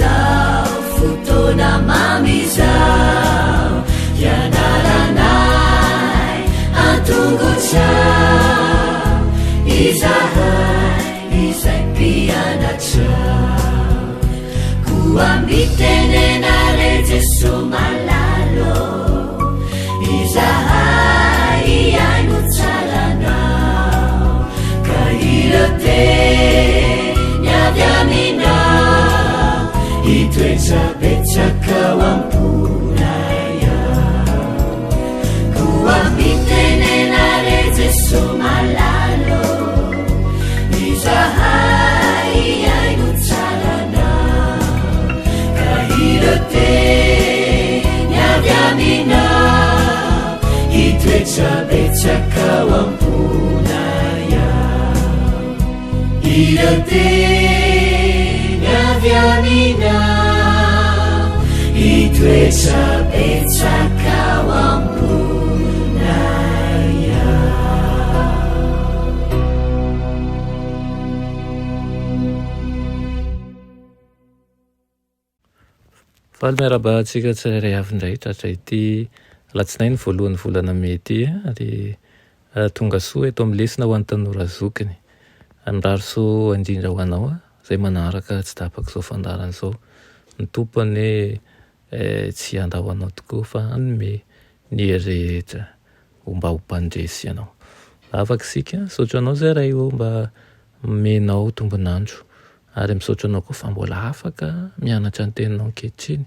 zao fotoana mamizao ianaranay antongotsao izahay izay mpianatrao koa mitenenare Jeso malalo izahay iaino tsaranao ka ireo teny avy aminao hitoetra betsaka ao am-ponay ao koa mitenenare Jeso malalo izahay iaino tsaranao ka ireo teny avy aminao hitoetra betsaka ao am-ponay ao ireo teny avy aminao hitoetra betsaka ao am-ponay ao. Faly miarabantsika tsirairay avy indray tratra ity alatsinainy voalohany volana mety ary tonga soa eto amin'ny lesona ho an'ny tanora zokiny andraro so indrindra ho anao zay manaraka tsy tapaka zao fandarana zao ny tompony tsy andao anao tokoa fa anome ny rehetra mba ho mpandresy ianao afaka sika sotro anao zay ray io mba menao tombonandro ary misaotra anao koa fa mbola afaka mianatra ny teninao ankehitriny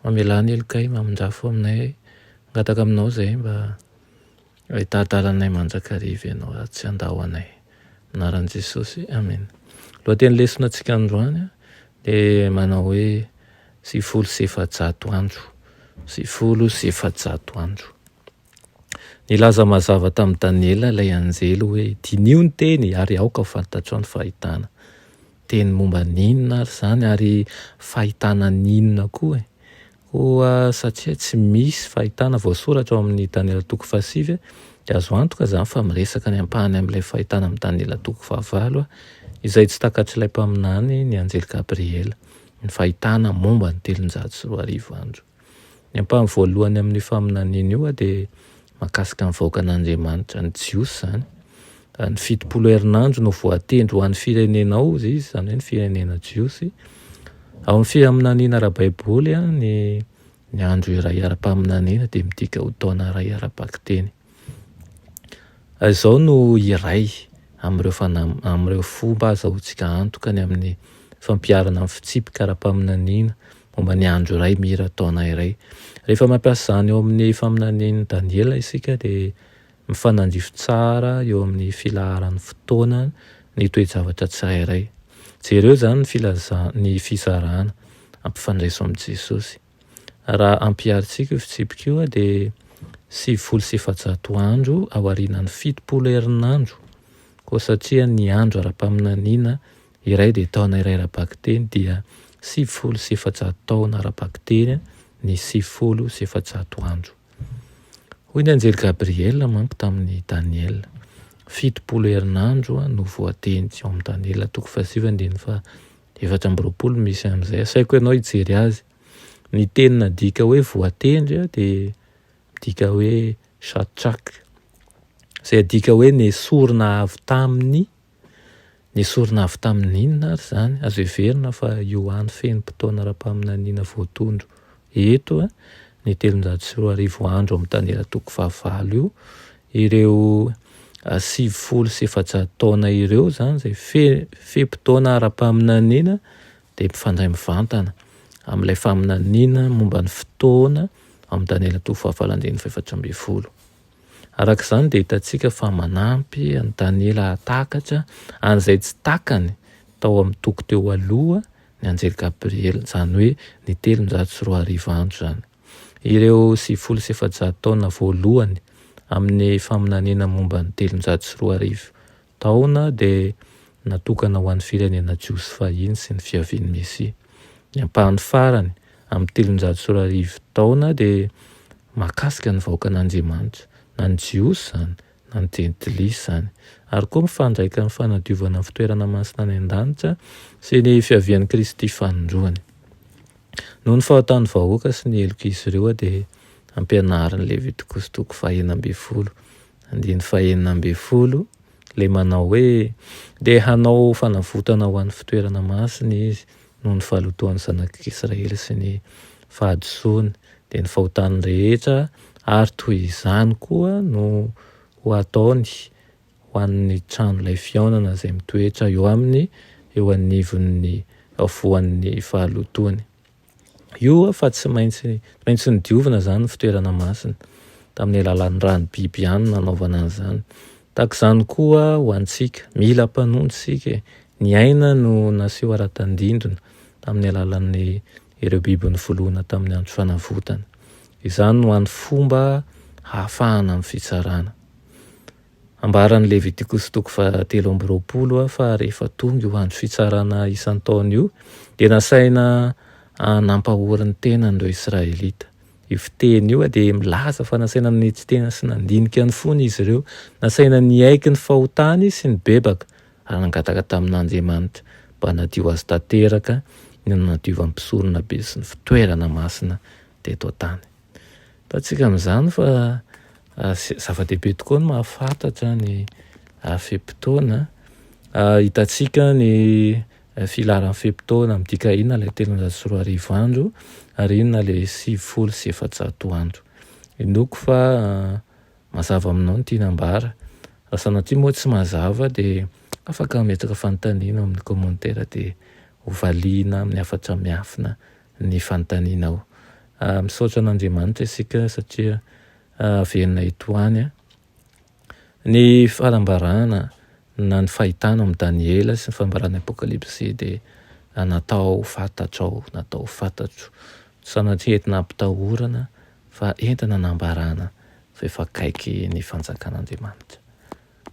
mamelany elokay mamindrafo aminay ngataka aminao zay mba hitadalanay manjakarivo ianao tsy andao anay anaran'i Jesosy amen. Lohateny lesona antsika androany de manao hoe 700 andro 700 andro. Nilaza mazava tamin'ny Daniela ilay anjely hoe dinio ny teny ary aoka fantatro ny fahitana. Teny momba ninona ary zany ary fahitana ninona koa koa satria tsy misy fahitana voasoratra ao amin'ny Daniela 7 de azo antoka zany fa miresaka ny ampahany amin'ilay fahitana amin'ny Daniela 9 izay tsy takatry ilay mpaminany ny anjely Gabriela ny fahitana momba ny 700 andro. Ny ampahany voalohany amin'ny faminaniny io de makasika ny vahoakan'Andriamanitra ny jiosy zany ny 70 herinandro no voatendry ho an'ny firenenao izy zany hoe ny firenena jiosy ao amin'ny fiaminaniana ara-baiboly ny andro iray ara-paminaniana de midika ho taona iray ara-pakiteny. Izao no iray amin'ireo fomba azahoantsika antoka ny amin'ny fampiarana amin'ny fitsipika ara-paminaniana momba ny andro iray mira taona iray. Rehefa mampiasa zany eo amin'ny faminanian'i Daniela isika de mifanandrifo tsara eo amin'ny filaharan'ny fotoana ny toe-javatra tsirairay. Jereo zany ny fizarana ampifandraiso amin'i Jesosy. Raha ampiaritsika io fitsipika io de 700 andro ao aorianan'ny 70 herinandro koa satria ny andro ara-paminaniana iray de taona iray ara-pakiteny dia 700 taona ara-pakiteny ny 700 andro. Hoy ny anjely Gabriela manko tamin'ny Daniela 70 herinandro no voatendry ao amin'ny Daniela 7:4 misy am'izay asaiko ianao hijery azy ny tenina dika hoe voatendry de dika hoe satrak zay dika hoe nesorina avy tamin'ny inona ary zany azo everina fa io any fenim-potoana ara-paminaniana voatondro eto ny 700 andro amin'ny Daniela 9 io ireo 700 taona ireo zany zay fe-potoana ara-paminaniana de mifandray mivantana amin'ilay faminaniana momba ny fotoana amin'ny Daniela 9:4. Araka izany de hitantsika fa manampy any Daniela atakatra an'izay tsy takany tao amin'ny toko teo aloha ny anjely Gabriela zany hoe ny 700 andro zany. Ireo 700 taona voalohany amin'ny faminaniana momba ny 700 taona de natokana ho an'ny firenena jiosy fahiny sy ny fiaviany Mesia. Ny ampahany farany amin'ny 700 taona de makasika ny vahoakan'Andriamanitra na ny jiosy zany na ny gentilisy zany ary koa mifandraika ny fanadiovana ny fitoerana masina any an-danitra sy ny fiavian'i Kristy fanondroany. Noho ny fahatan'ny vahoaka sy ny heloka izy ireo dia ampianariny Levitikostoko 2:10. Andiny 2:10 le manao hoe dia hanao fanavotana ho an'ny fitoerana masina izy noho ny fahalotoan'ny zanak'Israely sy ny fahadisoany dia ny fahotany rehetra ary toy izany koa no ho ataony ho an'ny tranolay fiaonana izay mitoetra eo anivon'ny avoan'ny fahalotoany. Io fa tsy maintsy ny diovina zany ny fitoerana masina tamin'ny alalan'ny rano biby ihany nanaovana an'izany. Tak'izany koa ho antsika mila mpanontsika ny aina no naseho ara-tandindona tamin'ny alalan'ny ireo biby nyvoloana tamin'ny andro fanavotana. Izany no an'ny fomba hahafahana amin'ny fitsarana. Ambaran'ny Levitikostoko 13:20 fa rehefa tonga io andro fitsarana isan-taona io dia nasaina nampahory ny tenan'ireo Israelita. Io fiteny io dia milaza fa nasaina nitsy tena sy nandinika ny fony izy ireo, nasaina niaiky ny fahotany sy ny bebaka ary nangataka tamin'Andriamanitra mba nadio azy tanteraka ny nadiovan'ny be sy ny fitoerana masina teto an-tany. Hitantsika amin'izany fa zava-dehibe tokoa ny mahafantatra ny fepitaona. Hitantsika ny filaran'ny fepitaona midika inona ilay 340 andro ary inona ilay 700 andro. Inoko fa mazava aminao ny tianambara. Raha sanatria moa tsy mazava dia afaka metaka fanontaniana amin'ny commentaire dia hovaliana amin'ny hafatra miafina ny fanontanianao. Misaotra an'Andriamanitra isika satria averina etoany ny fanambarana na ny fahitana amin'ny Daniela sy ny fanambarana Apokalipsy dia natao fantatro. Sanatria entina ampitahorana fa entina nambarana fa efa akaiky ny fanjakan'Andriamanitra.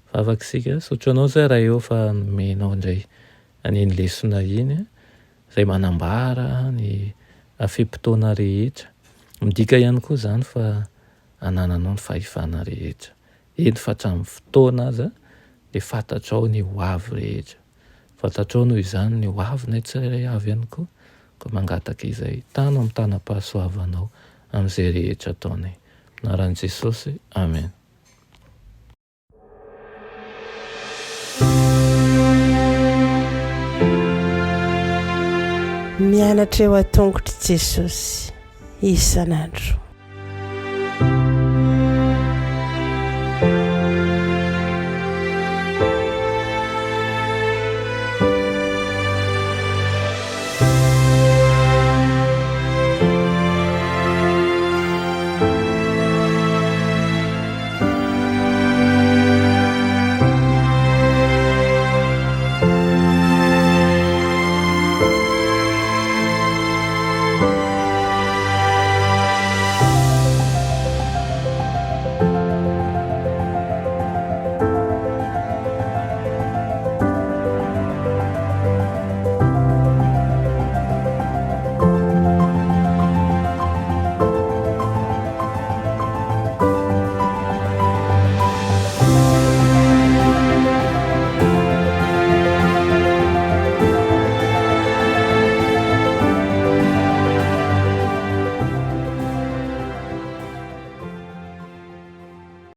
Fa afaka isika saotranao zay raha eo fa nomenao indray an'iny lesona iny izay manambara ny fepitaona rehetra. Midika ihany koa zany fa anananao ny fahefana rehetra. Eny fa hatramin'ny fotoana aza dia fantatrao ny ho avy rehetra. Fantatrao noho izany ny ho avy na tsirairay avy ihany koa. Ka mangataka izay tano amin'ny tanam-pahasoavanao amin'izay rehetra ataonay. Anaran'i Jesosy, amen. Mianatra eo an-tongotry Jesosy isan'andro.